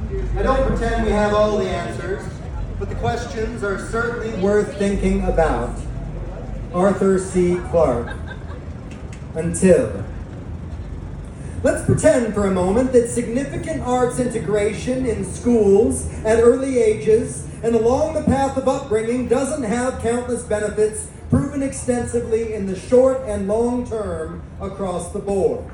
I don't pretend we have all the answers, but the questions are certainly worth thinking about. Arthur C. Clarke. Until. Let's pretend for a moment that significant arts integration in schools at early ages and along the path of upbringing doesn't have countless benefits proven extensively in the short and long term across the board.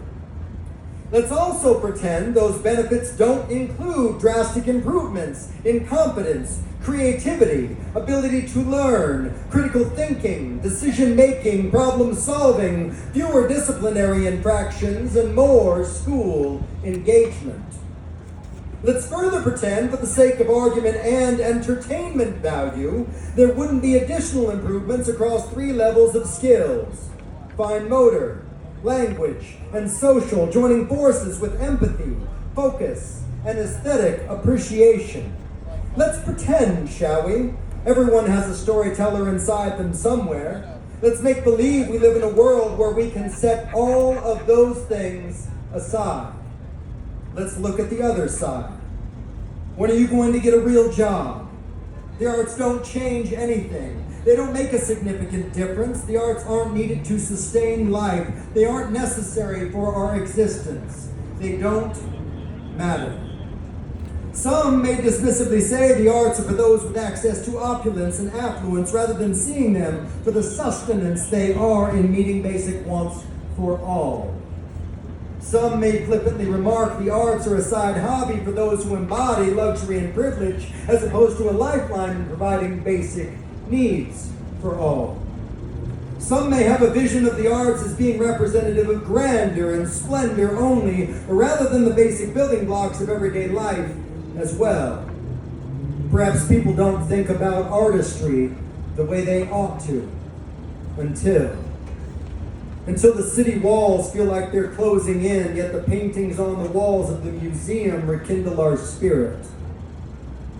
Let's also pretend those benefits don't include drastic improvements in competence, creativity, ability to learn, critical thinking, decision-making, problem-solving, fewer disciplinary infractions, and more school engagement. Let's further pretend, for the sake of argument and entertainment value, there wouldn't be additional improvements across 3 levels of skills: fine motor, language, and social, joining forces with empathy, focus, and aesthetic appreciation. Let's pretend, shall we? Everyone has a storyteller inside them somewhere. Let's make believe we live in a world where we can set all of those things aside. Let's look at the other side. When are you going to get a real job? The arts don't change anything. They don't make a significant difference. The arts aren't needed to sustain life. They aren't necessary for our existence. They don't matter. Some may dismissively say the arts are for those with access to opulence and affluence, rather than seeing them for the sustenance they are in meeting basic wants for all. Some may flippantly remark the arts are a side hobby for those who embody luxury and privilege, as opposed to a lifeline in providing basic needs for all. Some may have a vision of the arts as being representative of grandeur and splendor only, rather than the basic building blocks of everyday life as well. Perhaps people don't think about artistry the way they ought to until the city walls feel like they're closing in, yet the paintings on the walls of the museum rekindle our spirit.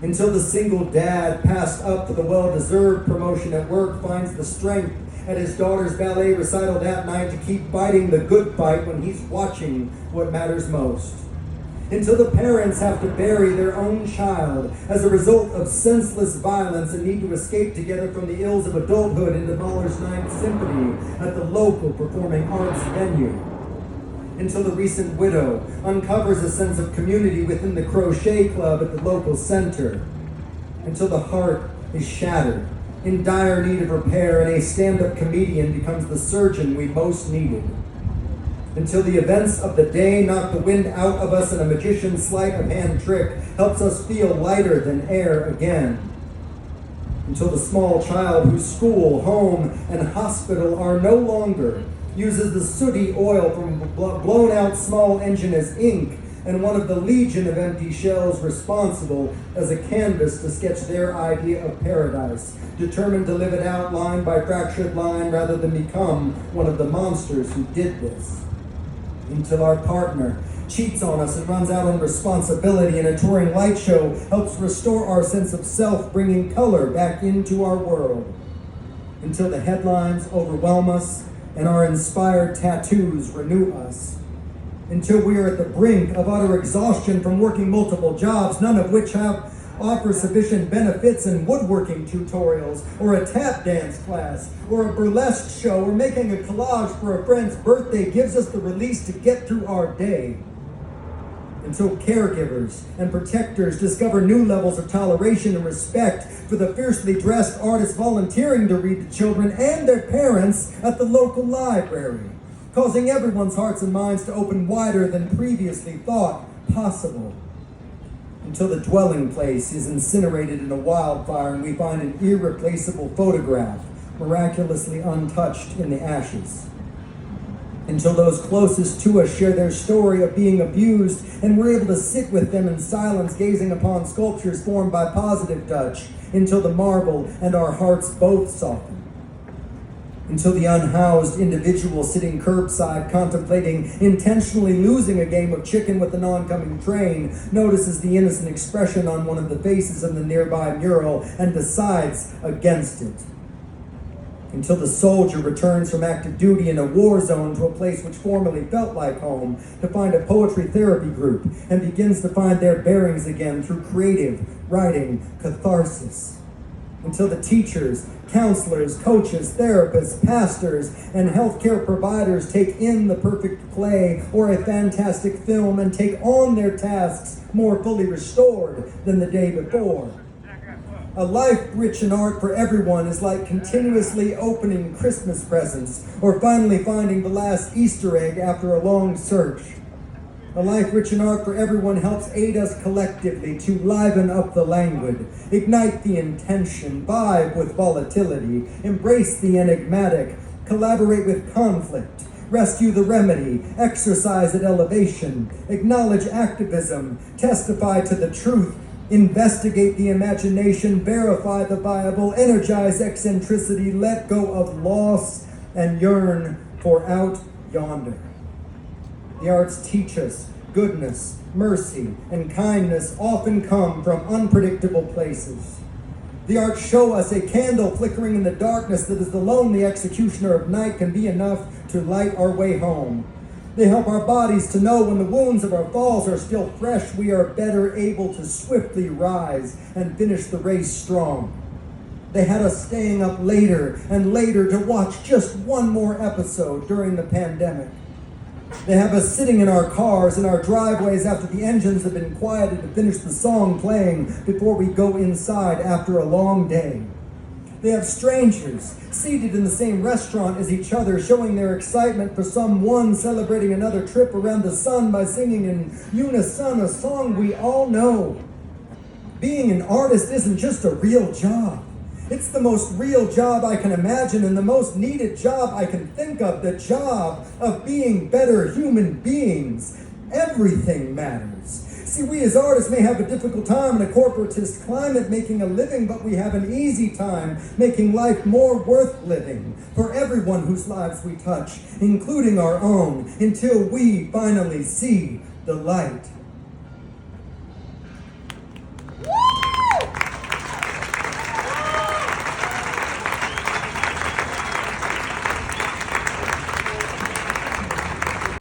Until the single dad passed up for the well-deserved promotion at work finds the strength at his daughter's ballet recital that night to keep fighting the good fight when he's watching what matters most. Until the parents have to bury their own child as a result of senseless violence and need to escape together from the ills of adulthood into Mahler's Ninth Symphony at the local performing arts venue. Until the recent widow uncovers a sense of community within the crochet club at the local center. Until the heart is shattered, in dire need of repair, and a stand-up comedian becomes the surgeon we most needed. Until the events of the day knock the wind out of us and a magician's sleight of hand trick helps us feel lighter than air again. Until the small child whose school, home, and hospital are no longer uses the sooty oil from a blown-out small engine as ink and one of the legion of empty shells responsible as a canvas to sketch their idea of paradise, determined to live it out line by fractured line rather than become one of the monsters who did this. Until our partner cheats on us and runs out on responsibility and a touring light show helps restore our sense of self, bringing color back into our world. Until the headlines overwhelm us and our inspired tattoos renew us. Until we are at the brink of utter exhaustion from working multiple jobs, none of which offer sufficient benefits, in woodworking tutorials, or a tap dance class, or a burlesque show, or making a collage for a friend's birthday gives us the release to get through our day. Until caregivers and protectors discover new levels of toleration and respect for the fiercely dressed artists volunteering to read to children and their parents at the local library, causing everyone's hearts and minds to open wider than previously thought possible. Until the dwelling place is incinerated in a wildfire and we find an irreplaceable photograph miraculously untouched in the ashes. Until those closest to us share their story of being abused and we're able to sit with them in silence, gazing upon sculptures formed by positive touch, until the marble and our hearts both soften. Until the unhoused individual sitting curbside contemplating intentionally losing a game of chicken with an oncoming train notices the innocent expression on one of the faces in the nearby mural and decides against it. until the soldier returns from active duty in a war zone to a place which formerly felt like home to find a poetry therapy group and begins to find their bearings again through creative writing catharsis. Until the teachers, counselors, coaches, therapists, pastors, and healthcare providers take in the perfect play or a fantastic film and take on their tasks more fully restored than the day before. A life rich in art for everyone is like continuously opening Christmas presents or finally finding the last Easter egg after a long search. A life rich in art for everyone helps aid us collectively to liven up the languid, ignite the intention, vibe with volatility, embrace the enigmatic, collaborate with conflict, rescue the remedy, exercise at elevation, acknowledge activism, testify to the truth, investigate the imagination, verify the viable, energize eccentricity, let go of loss, and yearn for out yonder. The arts teach us goodness, mercy, and kindness often come from unpredictable places. The arts show us a candle flickering in the darkness that is the lonely executioner of night can be enough to light our way home. They help our bodies to know when the wounds of our falls are still fresh, we are better able to swiftly rise and finish the race strong. They had us staying up later and later to watch just one more episode during the pandemic. They have us sitting in our cars, in our driveways after the engines have been quieted to finish the song playing before we go inside after a long day. They have strangers seated in the same restaurant as each other, showing their excitement for someone celebrating another trip around the sun by singing in unison a song we all know. Being an artist isn't just a real job. It's the most real job I can imagine and the most needed job I can think of, the job of being better human beings. Everything matters. See, we as artists may have a difficult time in a corporatist climate making a living, but we have an easy time making life more worth living for everyone whose lives we touch, including our own, until we finally see the light.